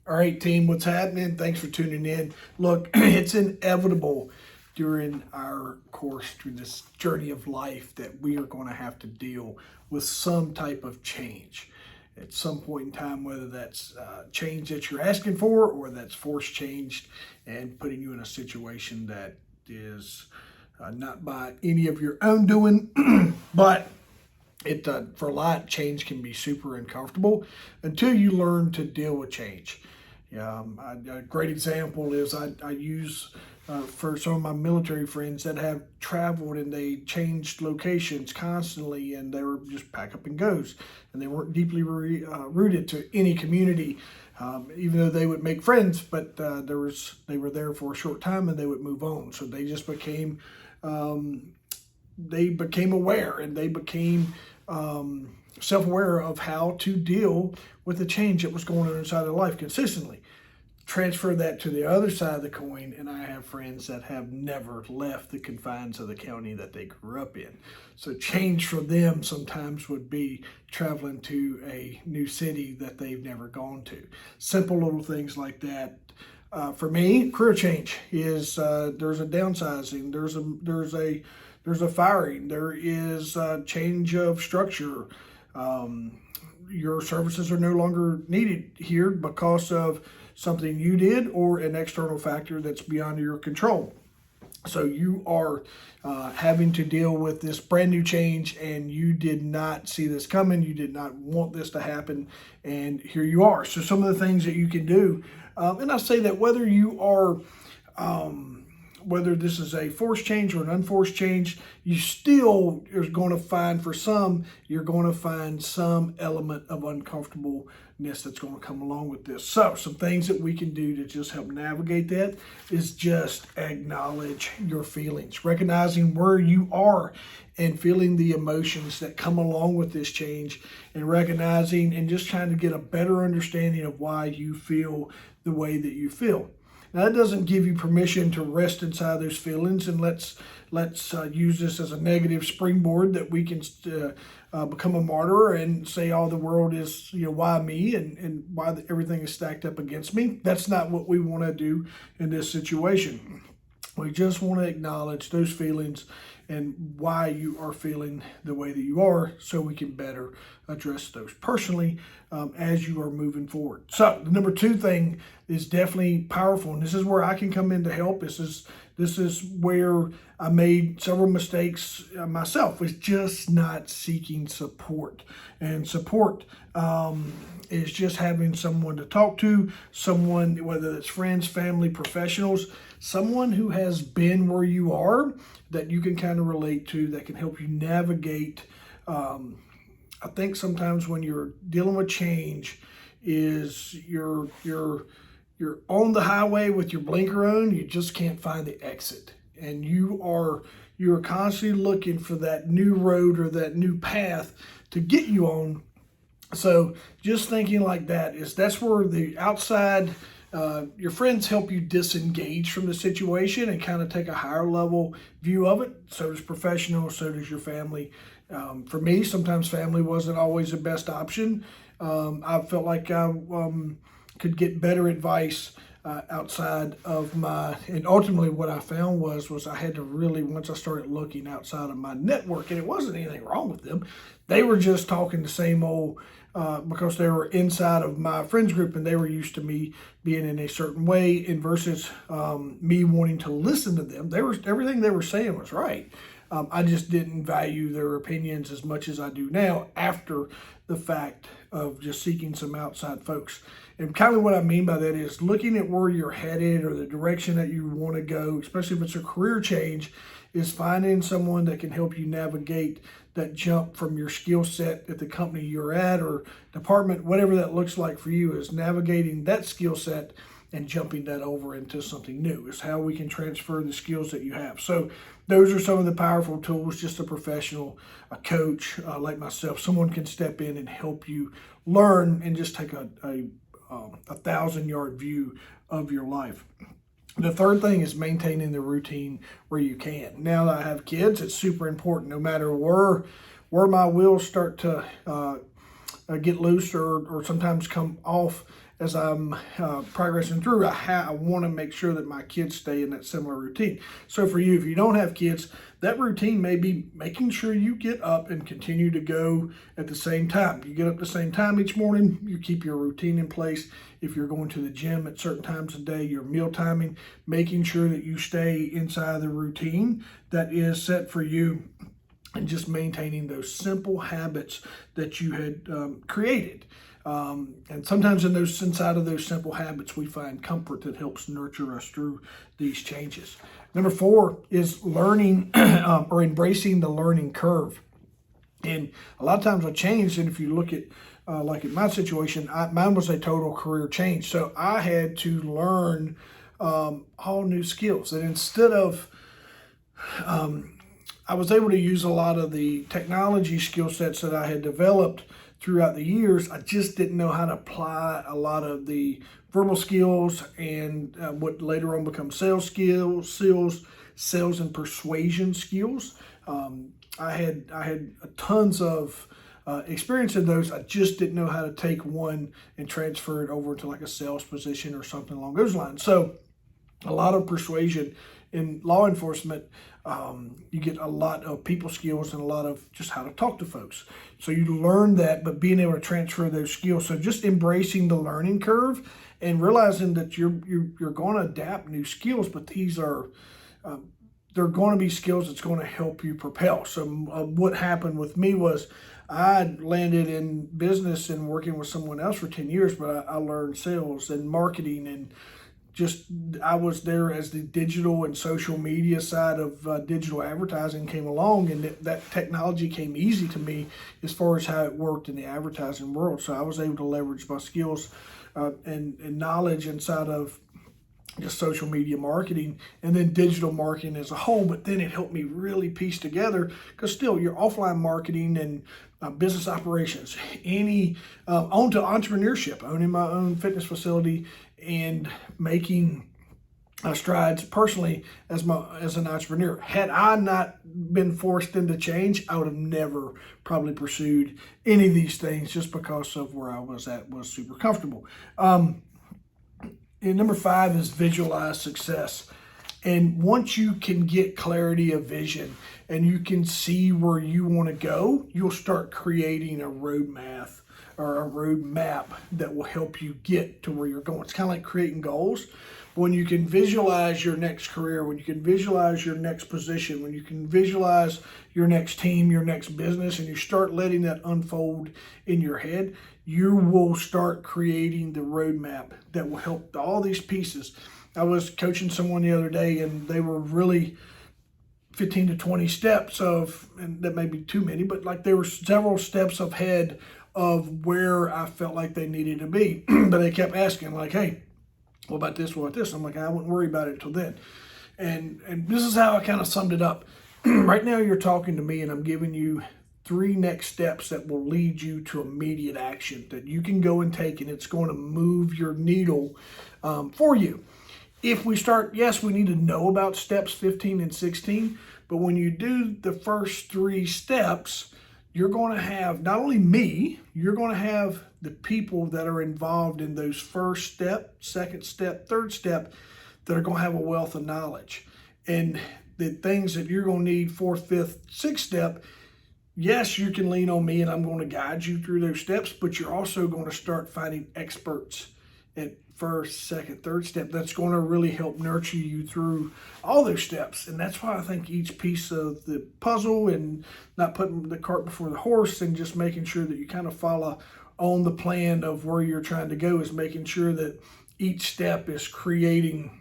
All right, team, what's happening? Thanks for tuning in. Look, it's inevitable during our course through this journey of life that we are going to have to deal with some type of change at some point in time, whether that's change that you're asking for or that's forced changed and putting you in a situation that is not by any of your own doing, but it for a lot, change can be super uncomfortable until you learn to deal with change. A great example is I use for some of my military friends that have traveled and they changed locations constantly and they were just pack up and goes and they weren't deeply rooted to any community, even though they would make friends, but they were there for a short time and they would move on. So they just became aware and they became self-aware of how to deal with the change that was going on inside their life consistently. Transfer that to the other side of the coin, and I have friends that have never left the confines of the county that they grew up in. So change for them sometimes would be traveling to a new city that they've never gone to. Simple little things like that. For me, career change is there's a downsizing, there's a firing, there is a change of structure. Your services are no longer needed here because of something you did or an external factor that's beyond your control. So you are having to deal with this brand new change and you did not see this coming. You did not want this to happen. And here you are. So some of the things that you can do, and I say that whether you are whether this is a forced change or an unforced change, you still are going to find, for some, you're going to find some element of uncomfortableness that's going to come along with this. So some things that we can do to just help navigate that is just acknowledge your feelings, recognizing where you are and feeling the emotions that come along with this change and recognizing and just trying to get a better understanding of why you feel the way that you feel. Now, that doesn't give you permission to rest inside those feelings, and let's use this as a negative springboard that we can become a martyr and say, "Oh, the world is, why me and why everything is stacked up against me." That's not what we want to do in this situation. We just want to acknowledge those feelings and why you are feeling the way that you are so we can better address those personally as you are moving forward. So the number two thing is definitely powerful, and this is where I can come in to help. This is where I made several mistakes myself, was just not seeking support. And support is just having someone to talk to, someone, whether it's friends, family, professionals, someone who has been where you are that you can kind of relate to, that can help you navigate. I think sometimes when you're dealing with change is you're on the highway with your blinker on, you just can't find the exit. And you're constantly looking for that new road or that new path to get you on. So just thinking like that's where the outside, your friends help you disengage from the situation and kind of take a higher level view of it. So does professionals, so does your family. For me, sometimes family wasn't always the best option. I felt like I could get better advice outside of and ultimately what I found was I had to really, once I started looking outside of my network, and it wasn't anything wrong with them, they were just talking the same old, because they were inside of my friends group and they were used to me being in a certain way, and versus me wanting to listen to them. Everything they were saying was right. I just didn't value their opinions as much as I do now after the fact of just seeking some outside folks. And kind of what I mean by that is looking at where you're headed or the direction that you want to go, especially if it's a career change, is finding someone that can help you navigate that jump from your skill set at the company you're at or department, whatever that looks like for you, is navigating that skill set and jumping that over into something new is how we can transfer the skills that you have. So those are some of the powerful tools. Just a professional, a coach like myself, someone can step in and help you learn and just take a 1,000-yard view of your life. The third thing is maintaining the routine where you can. Now that I have kids, it's super important. No matter where my wheels start to get loose or sometimes come off as I'm progressing through, I want to make sure that my kids stay in that similar routine. So for you, if you don't have kids, that routine may be making sure you get up and continue to go at the same time. You get up the same time each morning, you keep your routine in place. If you're going to the gym at certain times of day, your meal timing, making sure that you stay inside the routine that is set for you, and just maintaining those simple habits that you had created. And sometimes inside of those simple habits, we find comfort that helps nurture us through these changes. Number 4 is learning or embracing the learning curve. And a lot of times I changed, and if you look at like in my situation, mine was a total career change. So I had to learn all new skills. And instead of I was able to use a lot of the technology skill sets that I had developed throughout the years. I just didn't know how to apply a lot of the verbal skills and what later on becomes sales skills, sales and persuasion skills. I had tons of experience in those. I just didn't know how to take one and transfer it over to like a sales position or something along those lines. So a lot of persuasion in law enforcement, you get a lot of people skills and a lot of just how to talk to folks. So you learn that, but being able to transfer those skills. So just embracing the learning curve and realizing that you're going to adapt new skills, but these are they're going to be skills that's going to help you propel. So what happened with me was I landed in business and working with someone else for 10 years, but I learned sales and marketing, and just I was there as the digital and social media side of digital advertising came along, and that technology came easy to me as far as how it worked in the advertising world. So I was able to leverage my skills and knowledge inside of just social media marketing and then digital marketing as a whole. But then it helped me really piece together, because still your offline marketing and business operations, on to entrepreneurship, owning my own fitness facility and making strides personally as an entrepreneur. Had I not been forced into change, I would have never probably pursued any of these things, just because of where I was at was super comfortable. And number 5 is visualize success. And once you can get clarity of vision and you can see where you want to go, you'll start creating a roadmap that will help you get to where you're going. It's kind of like creating goals. When you can visualize your next career, when you can visualize your next position, when you can visualize your next team, your next business, and you start letting that unfold in your head, you will start creating the roadmap that will help all these pieces. I was coaching someone the other day, and they were really 15 to 20 steps and that may be too many, but like they were several steps ahead of where I felt like they needed to be. But they kept asking like, hey, what about this? What about this? I'm like, I wouldn't worry about it until then. And this is how I kind of summed it up. Right now you're talking to me and I'm giving you 3 next steps that will lead you to immediate action that you can go and take, and it's going to move your needle for you. If we start, yes, we need to know about steps 15 and 16, but when you do the first 3 steps, you're going to have not only me, you're going to have the people that are involved in those first step, second step, third step that are going to have a wealth of knowledge. And the things that you're going to need, 4th, 5th, 6th step, yes, you can lean on me and I'm going to guide you through those steps, but you're also going to start finding experts at 1st, 2nd, 3rd step that's going to really help nurture you through all those steps. And that's why I think each piece of the puzzle, and not putting the cart before the horse and just making sure that you kind of follow on the plan of where you're trying to go, is making sure that each step is creating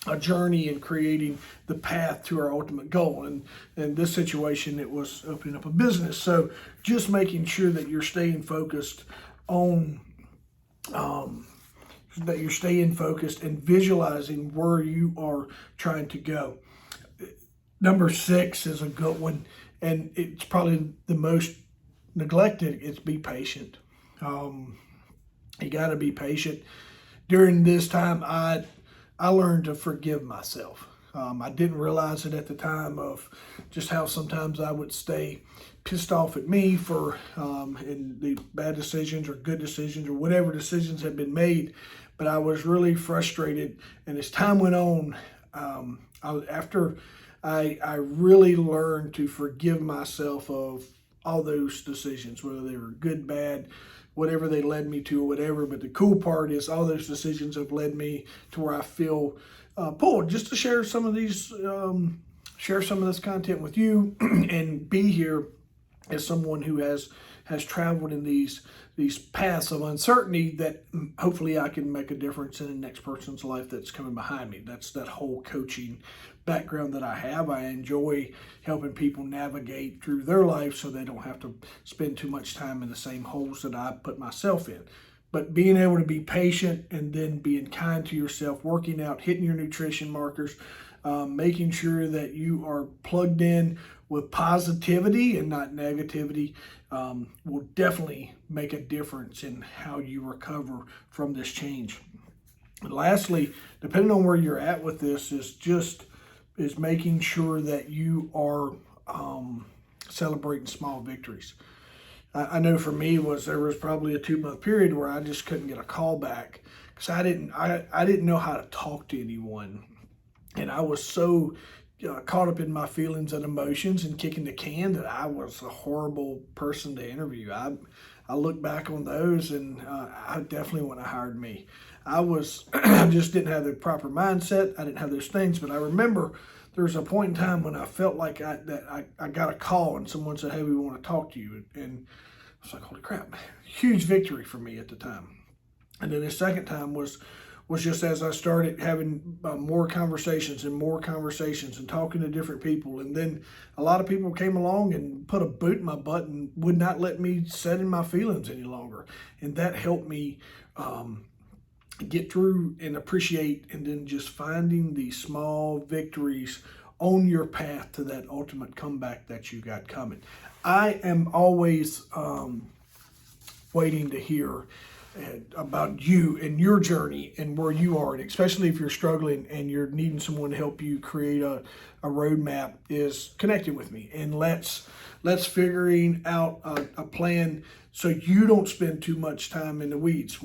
a journey and creating the path to our ultimate goal. And in this situation, it was opening up a business. So just making sure that you're staying focused on and visualizing where you are trying to go. Number 6 is a good one, and it's probably the most neglected. It's be patient. You got to be patient. During this time, I learned to forgive myself. I didn't realize it at the time of just how sometimes I would stay pissed off at me for and the bad decisions or good decisions or whatever decisions had been made, but I was really frustrated. And as time went on, after I really learned to forgive myself of all those decisions, whether they were good, bad, whatever they led me to or whatever. But the cool part is all those decisions have led me to where I feel pulled just to share some of these, share some of this content with you and be here as someone who has traveled in these paths of uncertainty that hopefully I can make a difference in the next person's life that's coming behind me. That's that whole coaching background that I have. I enjoy helping people navigate through their life so they don't have to spend too much time in the same holes that I put myself in. But being able to be patient and then being kind to yourself, working out, hitting your nutrition markers, making sure that you are plugged in with positivity and not negativity will definitely make a difference in how you recover from this change. And lastly, depending on where you're at with this, is making sure that you are celebrating small victories. I know for me there was probably a 2-month period where I just couldn't get a call back because I didn't know how to talk to anyone, and I was so caught up in my feelings and emotions and kicking the can that I was a horrible person to interview. I look back on those and I definitely wouldn't have hired me. I just didn't have the proper mindset. I didn't have those things. But I remember there was a point in time when I felt like I got a call and someone said, "Hey, we want to talk to you." And I was like, holy crap, huge victory for me at the time. And then the second time was just as I started having more conversations and talking to different people. And then a lot of people came along and put a boot in my butt and would not let me sit in my feelings any longer. And that helped me get through and appreciate, and then just finding these small victories on your path to that ultimate comeback that you got coming. I am always waiting to hear about you and your journey and where you are, and especially if you're struggling and you're needing someone to help you create a roadmap, is connecting with me and let's figuring out a plan so you don't spend too much time in the weeds.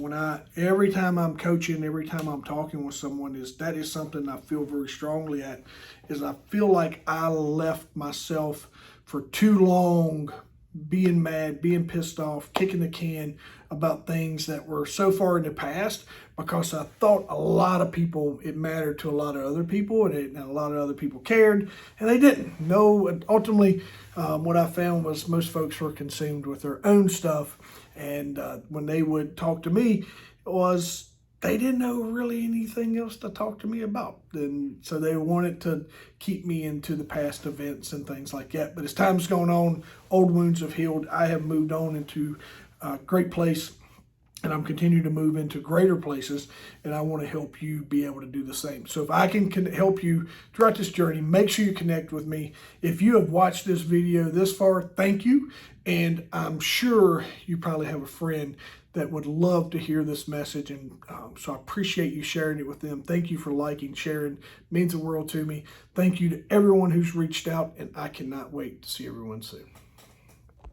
Every time I'm coaching, every time I'm talking with someone, that is something I feel very strongly at, is I feel like I left myself for too long being mad, being pissed off, kicking the can about things that were so far in the past, because I thought it mattered to a lot of other people, and a lot of other people cared, and they didn't. No, ultimately, what I found was most folks were consumed with their own stuff, and when they would talk to me, they didn't know really anything else to talk to me about. And so they wanted to keep me into the past events and things like that. But as time's gone on, old wounds have healed. I have moved on into a great place, and I'm continuing to move into greater places, and I want to help you be able to do the same. So if I can help you throughout this journey, make sure you connect with me. If you have watched this video this far, thank you. And I'm sure you probably have a friend that would love to hear this message, and so I appreciate you sharing it with them. Thank you for liking, sharing. It means the world to me. Thank you to everyone who's reached out, and I cannot wait to see everyone soon.